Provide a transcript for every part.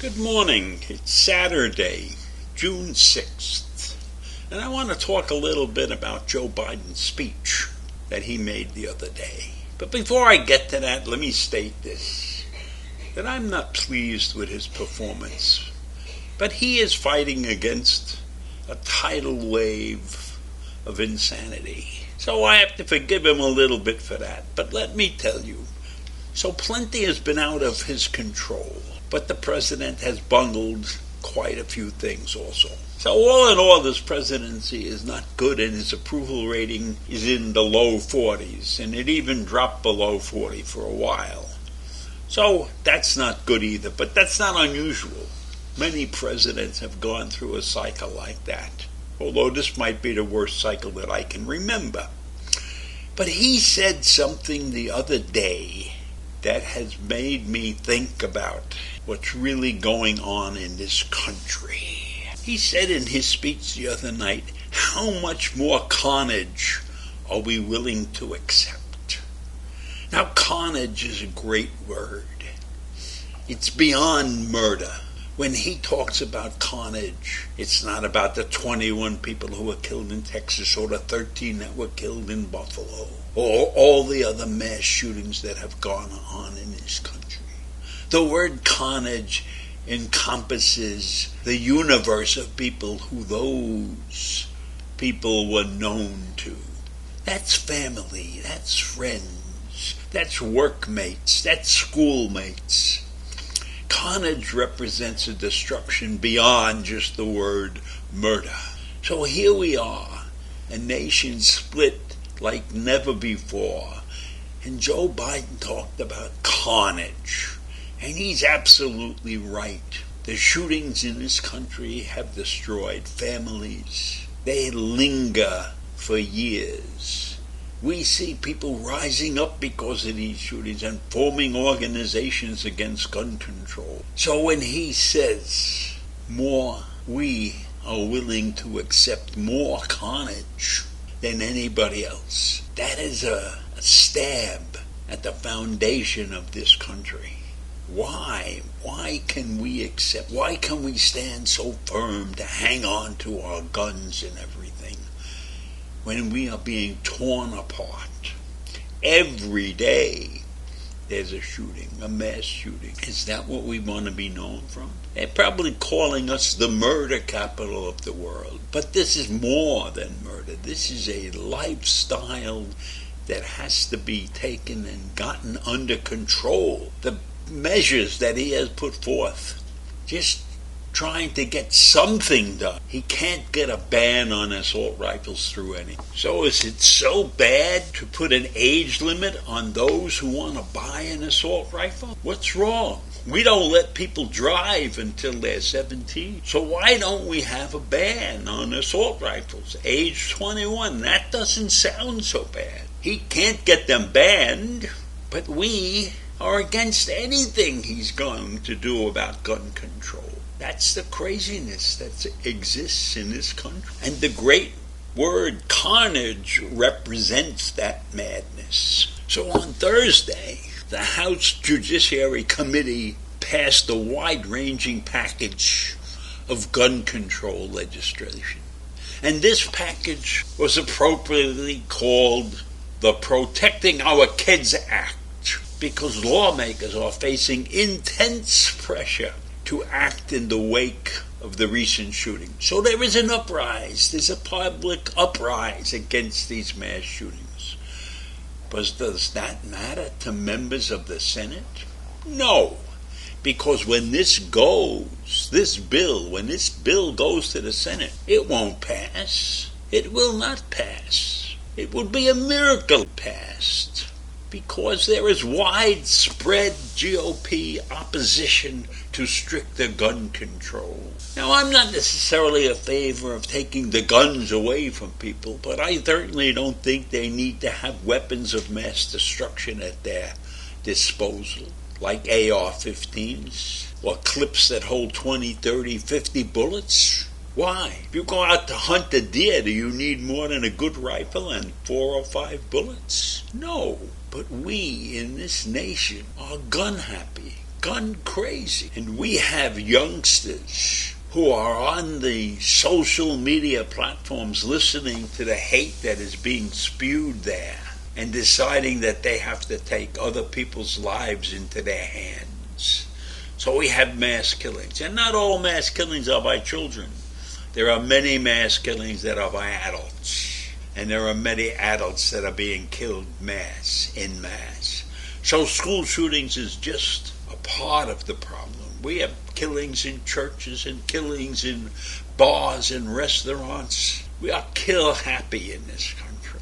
Good morning. It's Saturday, June 6th, and I want to talk a little bit about Joe Biden's speech that he made the other day. But before I get to that, let me state this, that I'm not pleased with his performance, but he is fighting against a tidal wave of insanity. So I have to forgive him a little bit for that. But let me tell you, so plenty has been out of his control. But the president has bungled quite a few things also. So all in all, this presidency is not good, and his approval rating is in the low 40s, and it even dropped below 40 for a while. So that's not good either, but that's not unusual. Many presidents have gone through a cycle like that, although this might be the worst cycle that I can remember. But he said something the other day that has made me think about what's really going on in this country. He said in his speech the other night, how much more carnage are we willing to accept? Now, carnage is a great word. It's beyond murder. When he talks about carnage, it's not about the 21 people who were killed in Texas or the 13 that were killed in Buffalo or all the other mass shootings that have gone on in this country. The word carnage encompasses the universe of people who those people were known to. That's family, that's friends, that's workmates, that's schoolmates. Carnage represents a destruction beyond just the word murder. So here we are, a nation split like never before. And Joe Biden talked about carnage. And he's absolutely right. The shootings in this country have destroyed families. They linger for years. We see people rising up because of these shootings and forming organizations against gun control. So when he says we are willing to accept more carnage than anybody else, that is a stab at the foundation of this country. Why? Why can we accept? Why can we stand so firm to hang on to our guns and everything when we are being torn apart? Every day there's a shooting, a mass shooting. Is that what we want to be known from? They're probably calling us the murder capital of the world. But this is more than murder. This is a lifestyle that has to be taken and gotten under control. The measures that he has put forth, just trying to get something done. He can't get a ban on assault rifles through any. So is it so bad to put an age limit on those who want to buy an assault rifle? What's wrong? We don't let people drive until they're 17. So why don't we have a ban on assault rifles? Age 21. That doesn't sound so bad. He can't get them banned, but we are against anything he's going to do about gun control. That's the craziness that exists in this country. And the great word carnage represents that madness. So on Thursday, the House Judiciary Committee passed a wide-ranging package of gun control legislation. And this package was appropriately called the Protecting Our Kids Act, because lawmakers are facing intense pressure to act in the wake of the recent shooting. So there is an uprise. There's a public uprise against these mass shootings. But does that matter to members of the Senate? No. Because when this bill goes to the Senate, it won't pass. It will not pass. It would be a miracle it passed. Because there is widespread GOP opposition to stricter gun control. Now, I'm not necessarily in favor of taking the guns away from people, but I certainly don't think they need to have weapons of mass destruction at their disposal, like AR-15s or clips that hold 20, 30, 50 bullets. Why? If you go out to hunt a deer, do you need more than a good rifle and 4 or 5 bullets? No. But we in this nation are gun happy, gun crazy. And we have youngsters who are on the social media platforms listening to the hate that is being spewed there and deciding that they have to take other people's lives into their hands. So we have mass killings. And not all mass killings are by children. There are many mass killings that are by adults. And there are many adults that are being killed en masse. So school shootings is just a part of the problem. We have killings in churches and killings in bars and restaurants. We are kill happy in this country.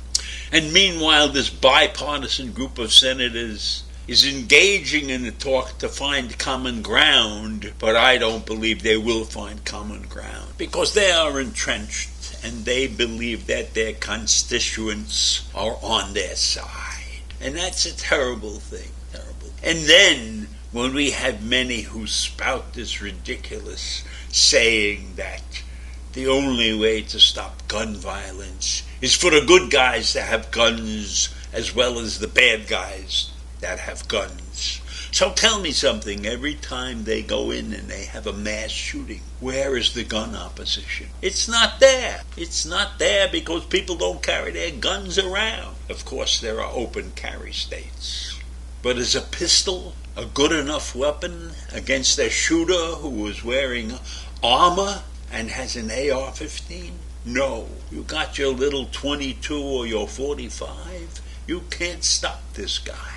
And meanwhile, this bipartisan group of senators is engaging in a talk to find common ground, but I don't believe they will find common ground because they are entrenched and they believe that their constituents are on their side. And that's a terrible thing, terrible. And then when we have many who spout this ridiculous saying that the only way to stop gun violence is for the good guys to have guns as well as the bad guys that have guns. So tell me something, every time they go in and they have a mass shooting, where is the gun opposition? It's not there. It's not there because people don't carry their guns around. Of course, there are open carry states. But is a pistol a good enough weapon against a shooter who is wearing armor and has an AR-15? No. You got your little 22 or your 45. You can't stop this guy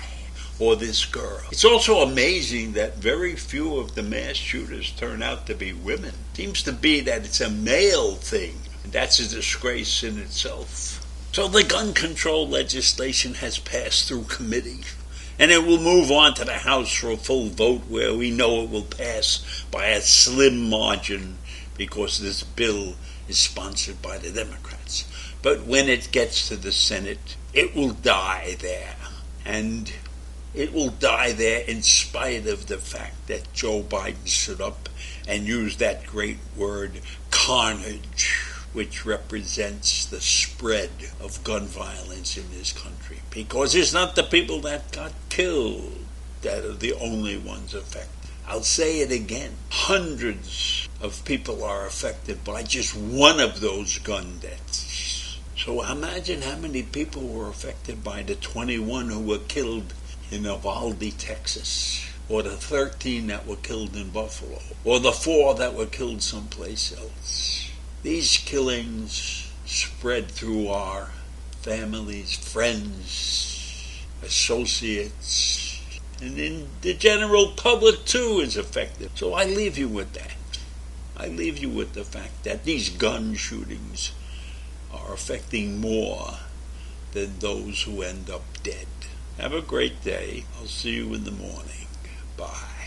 or this girl. It's also amazing that very few of the mass shooters turn out to be women. It seems to be that it's a male thing, and that's a disgrace in itself. So the gun control legislation has passed through committee, and it will move on to the House for a full vote where we know it will pass by a slim margin because this bill is sponsored by the Democrats. But when it gets to the Senate, it will die there. And it will die there in spite of the fact that Joe Biden stood up and used that great word, carnage, which represents the spread of gun violence in this country. Because it's not the people that got killed that are the only ones affected. I'll say it again. Hundreds of people are affected by just one of those gun deaths. So imagine how many people were affected by the 21 who were killed in Uvalde, Texas, or the 13 that were killed in Buffalo, or the 4 that were killed someplace else. These killings spread through our families, friends, associates, and then the general public too is affected. So I leave you with that. I leave you with the fact that these gun shootings are affecting more than those who end up dead. Have a great day. I'll see you in the morning. Bye.